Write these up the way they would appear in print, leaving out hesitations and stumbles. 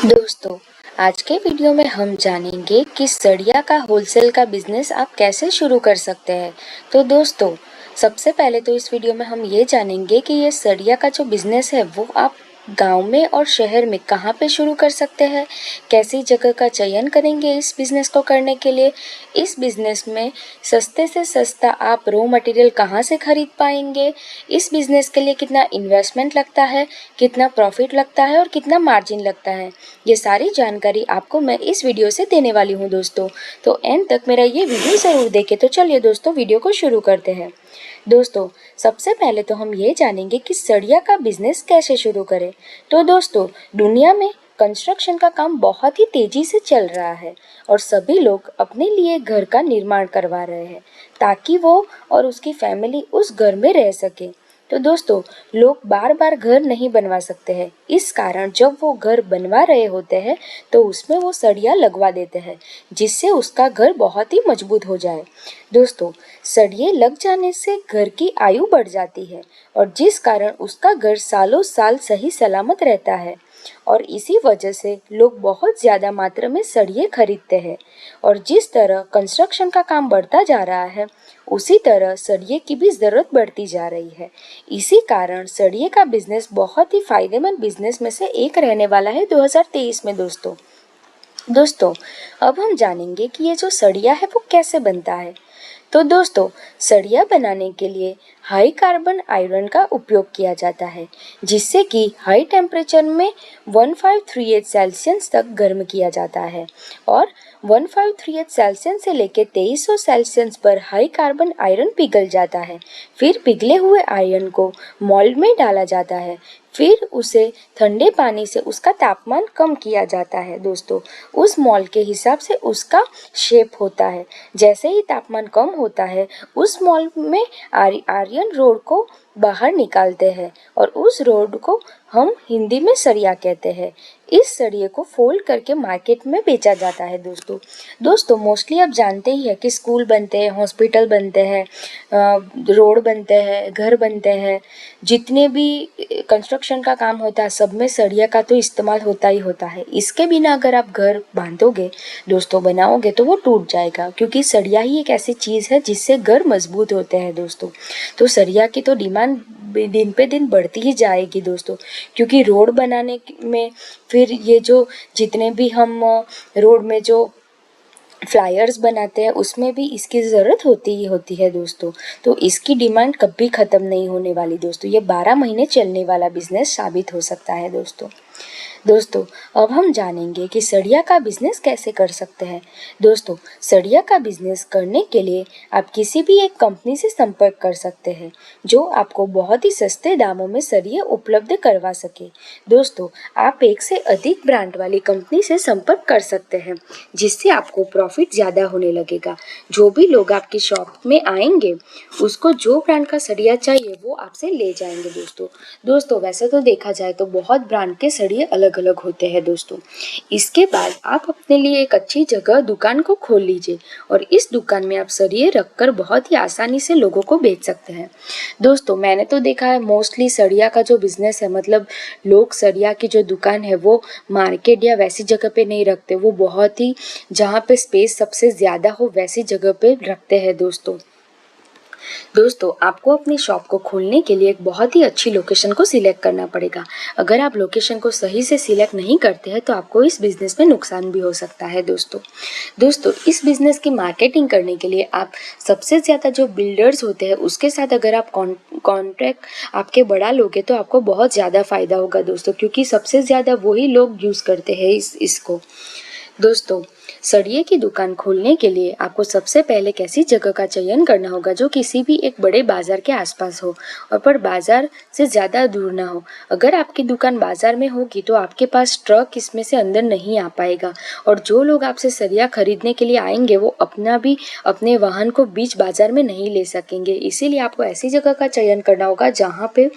दोस्तों, आज के वीडियो में हम जानेंगे कि सड़िया का होलसेल का बिजनेस आप कैसे शुरू कर सकते हैं। तो दोस्तों, सबसे पहले तो इस वीडियो में हम ये जानेंगे कि ये सड़िया का जो बिजनेस है वो आप गांव में और शहर में कहाँ पे शुरू कर सकते हैं, कैसी जगह का चयन करेंगे इस बिज़नेस को करने के लिए, इस बिज़नेस में सस्ते से सस्ता आप रॉ मटेरियल कहाँ से खरीद पाएंगे, इस बिज़नेस के लिए कितना इन्वेस्टमेंट लगता है, कितना प्रॉफिट लगता है और कितना मार्जिन लगता है, ये सारी जानकारी आपको मैं इस वीडियो से देने वाली हूँ दोस्तों। तो एंड तक मेरा ये वीडियो ज़रूर देखें। तो चलिए दोस्तों, वीडियो को शुरू करते हैं। दोस्तों, सबसे पहले तो हम ये जानेंगे कि सड़िया का बिजनेस कैसे शुरू करें। तो दोस्तों, दुनिया में कंस्ट्रक्शन का काम बहुत ही तेजी से चल रहा है और सभी लोग अपने लिए घर का निर्माण करवा रहे हैं ताकि वो और उसकी फैमिली उस घर में रह सके। तो दोस्तों, लोग बार बार घर नहीं बनवा सकते हैं, इस कारण जब वो घर बनवा रहे होते हैं तो उसमें वो सरिया लगवा देते हैं जिससे उसका घर बहुत ही मजबूत हो जाए। दोस्तों, सरिये लग जाने से घर की आयु बढ़ जाती है और जिस कारण उसका घर सालों साल सही सलामत रहता है और इसी वजह से लोग बहुत ज़्यादा मात्रा में सरिये खरीदते हैं। और जिस तरह कंस्ट्रक्शन का काम बढ़ता जा रहा है उसी तरह सरिये की भी ज़रूरत बढ़ती जा रही है। इसी कारण सरिये का बिजनेस बहुत ही फायदेमंद बिजनेस में से एक रहने वाला है 2023 में दोस्तों, अब हम जानेंगे कि ये जो सरिया है वो कैसे बनता है। तो दोस्तों, सरिया बनाने के लिए हाई कार्बन आयरन का उपयोग किया जाता है जिससे कि हाई टेम्परेचर में 1538 सेल्सियस तक गर्म किया जाता है और 1538 सेल्सियस से लेकर 2300 सेल्सियस पर हाई कार्बन आयरन पिघल जाता है। फिर पिघले हुए आयरन को मोल्ड में डाला जाता है, फिर उसे ठंडे पानी से उसका तापमान कम किया जाता है। दोस्तों, उस मोल्ड के हिसाब से उसका शेप होता है। जैसे ही तापमान कम होता है उस मोल्ड में आयरन रोड को बाहर निकालते हैं और उस रोड को हम हिंदी में सरिया कहते हैं। इस सरिये को फोल्ड करके मार्केट में बेचा जाता है। दोस्तों, मोस्टली आप जानते ही हैं कि स्कूल बनते हैं, हॉस्पिटल बनते हैं, रोड बनते हैं, घर बनते हैं, जितने भी कंस्ट्रक्शन का काम होता है सब में सरिया का तो इस्तेमाल होता ही होता है। इसके बिना अगर आप घर बांधोगे दोस्तों, बनाओगे तो वो टूट जाएगा क्योंकि सरिया ही एक ऐसी चीज़ है जिससे घर मजबूत होते हैं दोस्तों। तो सरिया की तो डिमांड दिन पे दिन बढ़ती ही जाएगी दोस्तों, क्योंकि रोड बनाने में फिर ये जो जितने भी हम रोड में जो फ्लायर्स बनाते हैं उसमें भी इसकी ज़रूरत होती ही होती है दोस्तों। तो इसकी डिमांड कभी ख़त्म नहीं होने वाली दोस्तों, ये 12 महीने चलने वाला बिजनेस साबित हो सकता है दोस्तों, अब हम जानेंगे कि सड़िया का बिजनेस कैसे कर सकते हैं। दोस्तों, सड़िया का बिजनेस करने के लिए आप किसी भी एक कंपनी से संपर्क कर सकते हैं जो आपको बहुत ही सस्ते दामों में सरिये उपलब्ध करवा सके। दोस्तों, आप एक से अधिक ब्रांड वाली कंपनी से संपर्क कर सकते हैं जिससे आपको प्रॉफिट ज़्यादा होने लगेगा। जो भी लोग आपकी शॉप में आएंगे उसको जो ब्रांड का सरिया चाहिए वो आपसे ले जाएंगे दोस्तों, वैसे तो देखा जाए तो बहुत ब्रांड के सरिये अलग अलग होते हैं दोस्तों। इसके बाद आप अपने लिए एक अच्छी जगह दुकान को खोल लीजिए और इस दुकान में आप सरिये रखकर बहुत ही आसानी से लोगों को बेच सकते हैं। दोस्तों, मैंने तो देखा है मोस्टली सरिया का जो बिजनेस है, मतलब लोग सरिया की जो दुकान है वो मार्केट या वैसी जगह पे नहीं रखते, वो बहुत ही जहाँ पे स्पेस सबसे ज़्यादा हो वैसी जगह पे रखते हैं दोस्तों, आपको अपनी शॉप को खोलने के लिए एक बहुत ही अच्छी लोकेशन को सिलेक्ट करना पड़ेगा। अगर आप लोकेशन को सही से सिलेक्ट नहीं करते हैं तो आपको इस बिज़नेस में नुकसान भी हो सकता है दोस्तों, इस बिज़नेस की मार्केटिंग करने के लिए आप सबसे ज़्यादा जो बिल्डर्स होते हैं उसके साथ अगर आप कॉन्ट्रैक्ट आपके बढ़ा लोगे तो आपको बहुत ज़्यादा फ़ायदा होगा दोस्तों, क्योंकि सबसे ज़्यादा वही लोग यूज़ करते हैं इसको। दोस्तों, सरिये की दुकान खोलने के लिए आपको सबसे पहले एक ऐसी जगह का चयन करना होगा जो किसी भी एक बड़े बाजार के आसपास हो और पर बाजार से ज़्यादा दूर ना हो। अगर आपकी दुकान बाजार में होगी तो आपके पास ट्रक इसमें से अंदर नहीं आ पाएगा और जो लोग आपसे सरिया खरीदने के लिए आएंगे वो अपने वाहन को बीच बाजार में नहीं ले सकेंगे। इसीलिए आपको ऐसी जगह का चयन करना होगा जहाँ पे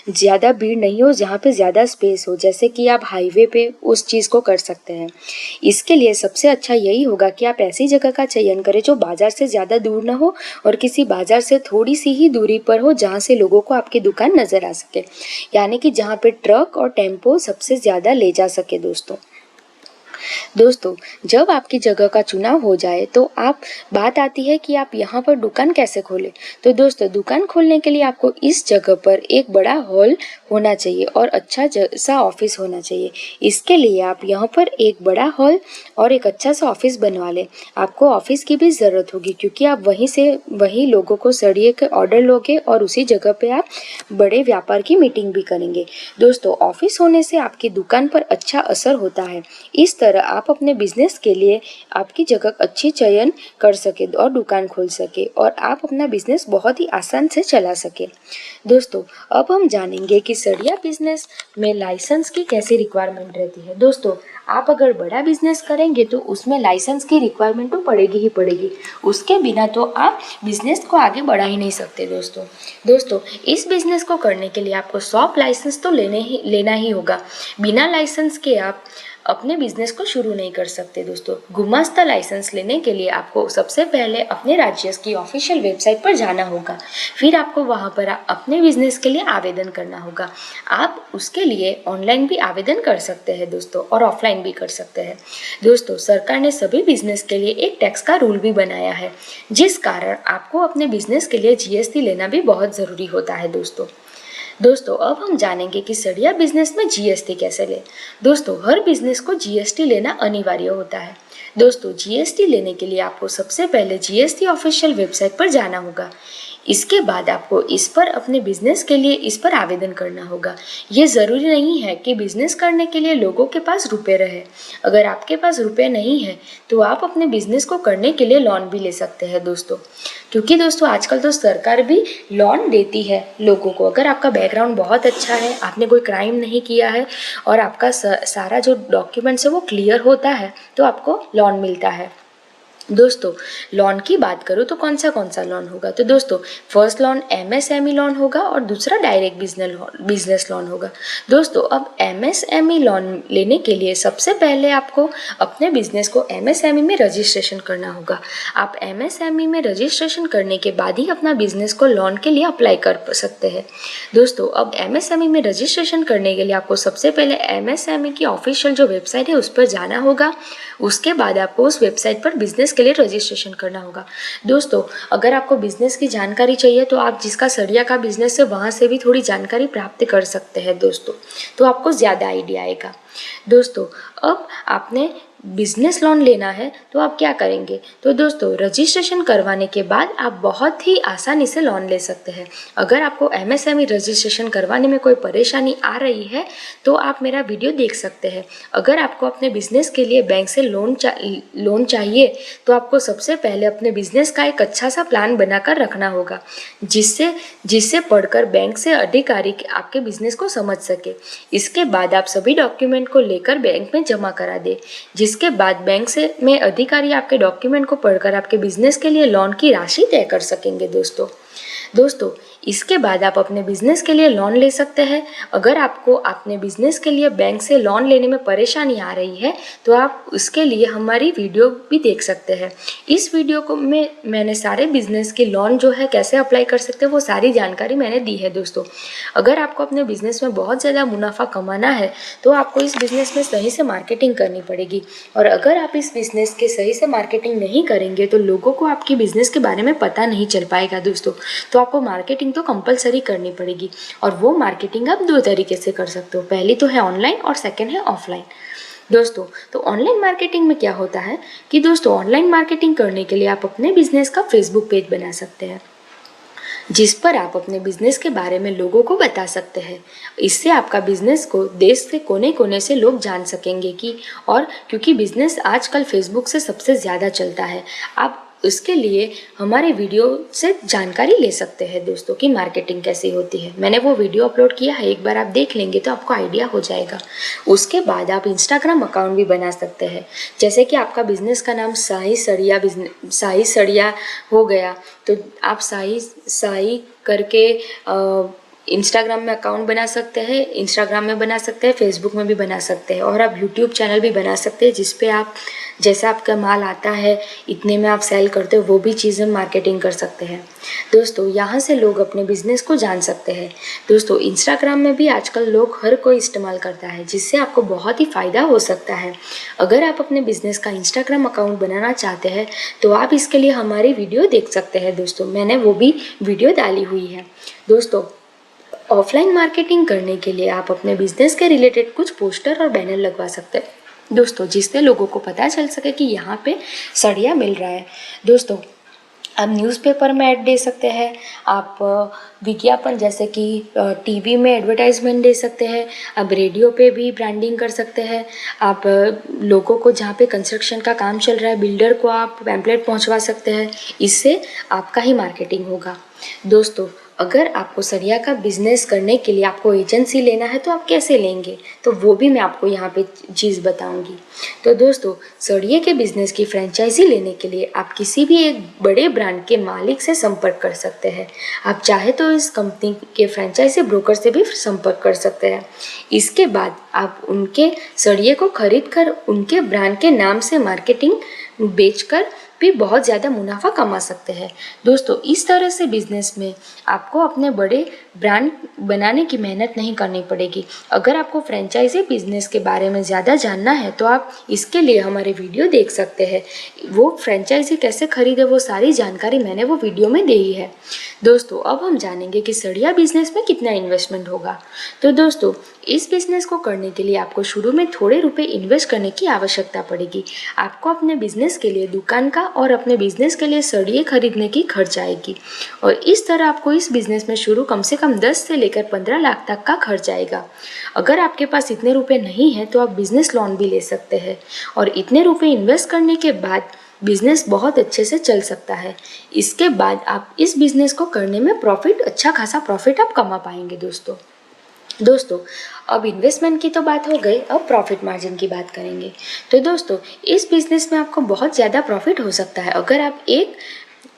ज़्यादा भीड़ नहीं हो, जहाँ पे ज़्यादा स्पेस हो, जैसे कि आप हाईवे पे उस चीज़ को कर सकते हैं। इसके लिए सबसे अच्छा यही होगा कि आप ऐसी जगह का चयन करें जो बाजार से ज़्यादा दूर ना हो और किसी बाजार से थोड़ी सी ही दूरी पर हो जहाँ से लोगों को आपकी दुकान नज़र आ सके, यानी कि जहाँ पे ट्रक और टेम्पो सबसे ज़्यादा ले जा सके दोस्तों। दोस्तों, जब आपकी जगह का चुनाव हो जाए तो आप बात आती है कि आप यहाँ पर दुकान कैसे खोलें। तो दोस्तों, दुकान खोलने के लिए आपको इस जगह पर एक बड़ा हॉल होना चाहिए और अच्छा सा ऑफिस होना चाहिए। इसके लिए आप यहाँ पर एक बड़ा हॉल और एक अच्छा सा ऑफिस बनवा लें। आपको ऑफिस की भी ज़रूरत होगी क्योंकि आप वहीं लोगों को सड़िए के ऑर्डर लोगे और उसी जगह पे आप बड़े व्यापार की मीटिंग भी करेंगे। दोस्तों, ऑफिस होने से आपकी दुकान पर अच्छा असर होता है। इस तरह आप अपने बिजनेस के लिए आपकी जगह अच्छी चयन कर सके और दुकान खोल सके और आप अपना बिजनेस बहुत ही आसान से चला सके। दोस्तों, अब हम जानेंगे कि सड़िया बिजनेस में लाइसेंस की कैसी रिक्वायरमेंट रहती है। दोस्तों, आप अगर बड़ा बिजनेस करेंगे तो उसमें लाइसेंस की रिक्वायरमेंट तो पड़ेगी ही पड़ेगी। उसके बिना तो आप बिजनेस को आगे बढ़ा ही नहीं सकते। दोस्तों, इस बिजनेस को करने के लिए आपको शॉप लाइसेंस तो लेना ही होगा। बिना लाइसेंस के आप अपने बिजनेस को शुरू नहीं कर सकते। दोस्तों, गुमास्ता लाइसेंस लेने के लिए आपको सबसे पहले अपने राज्य की ऑफिशियल वेबसाइट पर जाना होगा। फिर आपको वहां पर अपने बिजनेस के लिए आवेदन करना होगा। आप उसके लिए ऑनलाइन भी आवेदन कर सकते हैं दोस्तों, और ऑफलाइन भी कर सकते हैं। दोस्तों, सरकार ने सभी बिजनेस के लिए एक टैक्स का रूल भी बनाया है, जिस कारण आपको अपने बिजनेस के लिए जीएसटी लेना भी बहुत ज़रूरी होता है। दोस्तों, अब हम जानेंगे कि सड़िया बिजनेस में जीएसटी कैसे लें। दोस्तों, हर बिजनेस को जीएसटी लेना अनिवार्य होता है। दोस्तों, जीएसटी लेने के लिए आपको सबसे पहले जीएसटी ऑफिशियल वेबसाइट पर जाना होगा। इसके बाद आपको इस पर अपने बिजनेस के लिए इस पर आवेदन करना होगा। ये ज़रूरी नहीं है कि बिजनेस करने के लिए लोगों के पास रुपए रहे। अगर आपके पास रुपए नहीं है तो आप अपने बिजनेस को करने के लिए लोन भी ले सकते हैं दोस्तों, क्योंकि दोस्तों आजकल तो सरकार भी लोन देती है लोगों को। अगर आपका बैकग्राउंड बहुत अच्छा है, आपने कोई क्राइम नहीं किया है और आपका सारा जो डॉक्यूमेंट्स है वो क्लियर होता है तो आपको लोन मिलता है। दोस्तों, लोन की बात करूँ तो कौन सा लोन होगा। तो दोस्तों, फर्स्ट लोन एमएसएमई लोन होगा और दूसरा डायरेक्ट बिजनेस लोन होगा। दोस्तों, अब एमएसएमई लोन लेने के लिए सबसे पहले आपको अपने बिजनेस को एमएसएमई में रजिस्ट्रेशन करना होगा। आप एमएसएमई में रजिस्ट्रेशन करने के बाद ही अपना बिजनेस को लोन के लिए अप्लाई कर सकते हैं। दोस्तों, अब एमएसएमई में रजिस्ट्रेशन करने के लिए आपको सबसे पहले एमएसएमई की ऑफिशियल जो वेबसाइट है उस पर जाना होगा। उसके बाद आपको उस वेबसाइट पर बिजनेस के लिए रजिस्ट्रेशन करना होगा। दोस्तों, अगर आपको बिजनेस की जानकारी चाहिए तो आप जिसका सड़िया का बिजनेस है वहाँ से भी थोड़ी जानकारी प्राप्त कर सकते हैं दोस्तों, तो आपको ज़्यादा आइडिया आएगा। दोस्तों, अब आपने बिजनेस लोन लेना है तो आप क्या करेंगे। तो दोस्तों, रजिस्ट्रेशन करवाने के बाद आप बहुत ही आसानी से लोन ले सकते हैं। अगर आपको एमएसएमई रजिस्ट्रेशन करवाने में कोई परेशानी आ रही है तो आप मेरा वीडियो देख सकते हैं। अगर आपको अपने बिजनेस के लिए बैंक से लोन चाहिए तो आपको सबसे पहले अपने बिजनेस का एक अच्छा सा प्लान बनाकर रखना होगा, जिससे पढ़कर बैंक से अधिकारी आपके बिजनेस को समझ सके। इसके बाद आप सभी डॉक्यूमेंट को लेकर बैंक में जमा करा दे, जिसके बाद बैंक से में अधिकारी आपके डॉक्यूमेंट को पढ़कर आपके बिजनेस के लिए लोन की राशि तय कर सकेंगे दोस्तों, इसके बाद आप अपने बिजनेस के लिए लोन ले सकते हैं। अगर आपको अपने बिजनेस के लिए बैंक से लोन लेने में परेशानी आ रही है तो आप उसके लिए हमारी वीडियो भी देख सकते हैं। इस वीडियो को मैंने सारे बिजनेस के लोन जो है कैसे अप्लाई कर सकते हैं वो सारी जानकारी मैंने दी है दोस्तों। अगर आपको अपने बिजनेस में बहुत ज़्यादा मुनाफा कमाना है तो आपको इस बिजनेस में सही से मार्केटिंग करनी पड़ेगी, और अगर आप इस बिजनेस के सही से मार्केटिंग नहीं करेंगे तो लोगों को आपकी बिजनेस के बारे में पता नहीं चल पाएगा दोस्तों। तो आपको मार्केटिंग तो कंपलसरी करनी पड़ेगी, और वो मार्केटिंग आप दो तरीके से कर सकते हो। पहली तो है ऑनलाइन और सेकंड है ऑफलाइन। दोस्तों, तो ऑनलाइन मार्केटिंग में क्या होता है कि दोस्तों ऑनलाइन मार्केटिंग करने के लिए आप अपने बिजनेस का फेसबुक पेज बना सकते हैं, जिस पर आप अपने बिजनेस के बारे में लोगों को बता सकते हैं। इससे आपका बिजनेस को देश के कोने कोने से लोग जान सकेंगे क्योंकि बिजनेस आजकल फेसबुक से सबसे ज़्यादा चलता है। आप उसके लिए हमारे वीडियो से जानकारी ले सकते हैं दोस्तों कि मार्केटिंग कैसी होती है। मैंने वो वीडियो अपलोड किया है, एक बार आप देख लेंगे तो आपको आइडिया हो जाएगा। उसके बाद आप इंस्टाग्राम अकाउंट भी बना सकते हैं। जैसे कि आपका बिजनेस का नाम साई सड़िया हो गया तो आप साई करके इंस्टाग्राम में अकाउंट बना सकते हैं, इंस्टाग्राम में बना सकते हैं, फेसबुक में भी बना सकते हैं, और आप यूट्यूब चैनल भी बना सकते हैं जिस पे आप जैसा आपका माल आता है इतने में आप सेल करते हो वो भी चीज़ें मार्केटिंग कर सकते हैं। दोस्तों यहाँ से लोग अपने बिजनेस को जान सकते हैं। दोस्तों इंस्टाग्राम में भी आजकल लोग हर कोई इस्तेमाल करता है जिससे आपको बहुत ही फ़ायदा हो सकता है। अगर आप अपने बिजनेस का इंस्टाग्राम अकाउंट बनाना चाहते हैं तो आप इसके लिए हमारी वीडियो देख सकते हैं। दोस्तों मैंने वो भी वीडियो डाली हुई है। दोस्तों ऑफलाइन मार्केटिंग करने के लिए आप अपने बिजनेस के रिलेटेड कुछ पोस्टर और बैनर लगवा सकते हैं दोस्तों, जिससे लोगों को पता चल सके कि यहाँ पे सड़िया मिल रहा है। दोस्तों आप न्यूज़पेपर में ऐड दे सकते हैं, आप विज्ञापन जैसे कि टीवी में एडवर्टाइजमेंट दे सकते हैं, आप रेडियो पे भी ब्रांडिंग कर सकते हैं, आप लोगों को जहाँ पे कंस्ट्रक्शन का काम चल रहा है बिल्डर को आप पैम्पलेट पहुँचवा सकते हैं। इससे आपका ही मार्केटिंग होगा। दोस्तों अगर आपको सरिया का बिजनेस करने के लिए आपको एजेंसी लेना है तो आप कैसे लेंगे, तो वो भी मैं आपको यहाँ पे चीज़ बताऊंगी। तो दोस्तों सरिये के बिजनेस की फ्रेंचाइजी लेने के लिए आप किसी भी एक बड़े ब्रांड के मालिक से संपर्क कर सकते हैं। आप चाहे तो इस कंपनी के फ्रेंचाइजी ब्रोकर से भी संपर्क कर सकते हैं। इसके बाद आप उनके सरिये को खरीद कर उनके ब्रांड के नाम से मार्केटिंग बेचकर भी बहुत ज़्यादा मुनाफा कमा सकते हैं। दोस्तों इस तरह से बिजनेस में आपको अपने बड़े ब्रांड बनाने की मेहनत नहीं करनी पड़ेगी। अगर आपको फ्रेंचाइजी बिजनेस के बारे में ज़्यादा जानना है तो आप इसके लिए हमारे वीडियो देख सकते हैं। वो फ्रेंचाइजी कैसे खरीदे वो सारी जानकारी मैंने वो वीडियो में दी है। दोस्तों अब हम जानेंगे कि सड़िया बिजनेस में कितना इन्वेस्टमेंट होगा। तो दोस्तों इस बिजनेस को करने के लिए आपको शुरू में थोड़े रुपए इन्वेस्ट करने की आवश्यकता पड़ेगी। आपको अपने बिजनेस के लिए दुकान का और अपने बिजनेस के लिए सड़िये खरीदने की खर्च आएगी, और इस तरह आपको इस बिजनेस में शुरू कम से कम 10 से लेकर 15 लाख तक का खर्च आएगा। अगर आपके पास इतने रुपए नहीं हैं तो आप बिजनेस लोन भी ले सकते हैं, और इतने रुपए इन्वेस्ट करने के बाद बिजनेस बहुत अच्छे से चल सकता है। इसके बाद आप इस बिजनेस को करने में अच्छा खासा प्रॉफिट आप कमा पाएंगे। दोस्तों अब इन्वेस्टमेंट की तो बात हो गई, अब प्रॉफिट मार्जिन की बात करेंगे। तो दोस्तों इस बिजनेस में आपको बहुत ज़्यादा प्रॉफिट हो सकता है। अगर आप एक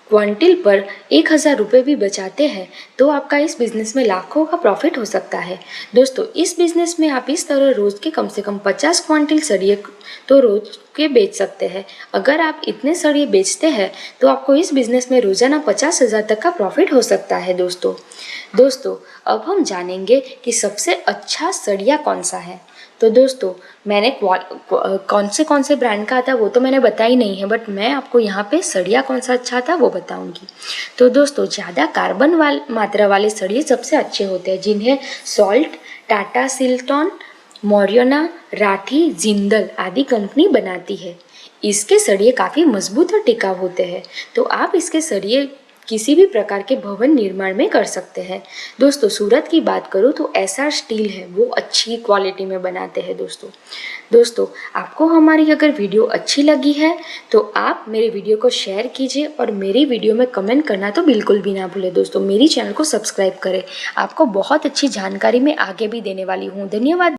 क्विंटल पर 1000 रुपये भी बचाते हैं तो आपका इस बिज़नेस में लाखों का प्रॉफिट हो सकता है। दोस्तों इस बिज़नेस में आप इस तरह रोज़ के कम से कम 50 क्विंटल सरिये तो रोज़ के बेच सकते हैं। अगर आप इतने सरिये बेचते हैं तो आपको इस बिज़नेस में रोज़ाना 50,000 तक का प्रॉफिट हो सकता है। दोस्तों अब हम जानेंगे कि सबसे अच्छा सरिया कौन सा है। तो दोस्तों मैंने कौन से ब्रांड का था वो तो मैंने बताई नहीं है, बट मैं आपको यहाँ पे सड़िया कौन सा अच्छा था वो बताऊंगी। तो दोस्तों ज़्यादा कार्बन मात्रा वाले सड़िये सबसे अच्छे होते हैं, जिन्हें सॉल्ट, टाटा सिल्टॉन, मोरियोना, राठी, जिंदल आदि कंपनी बनाती है। इसके सरिये काफ़ी मजबूत और टिकाऊ होते हैं, तो आप इसके सरिये किसी भी प्रकार के भवन निर्माण में कर सकते हैं। दोस्तों सूरत की बात करूँ तो एसआर स्टील है, वो अच्छी क्वालिटी में बनाते हैं। दोस्तों आपको हमारी अगर वीडियो अच्छी लगी है तो आप मेरे वीडियो को शेयर कीजिए, और मेरी वीडियो में कमेंट करना तो बिल्कुल भी ना भूलें। दोस्तों मेरी चैनल को सब्सक्राइब करें, आपको बहुत अच्छी जानकारी मैं आगे भी देने वाली हूँ। धन्यवाद।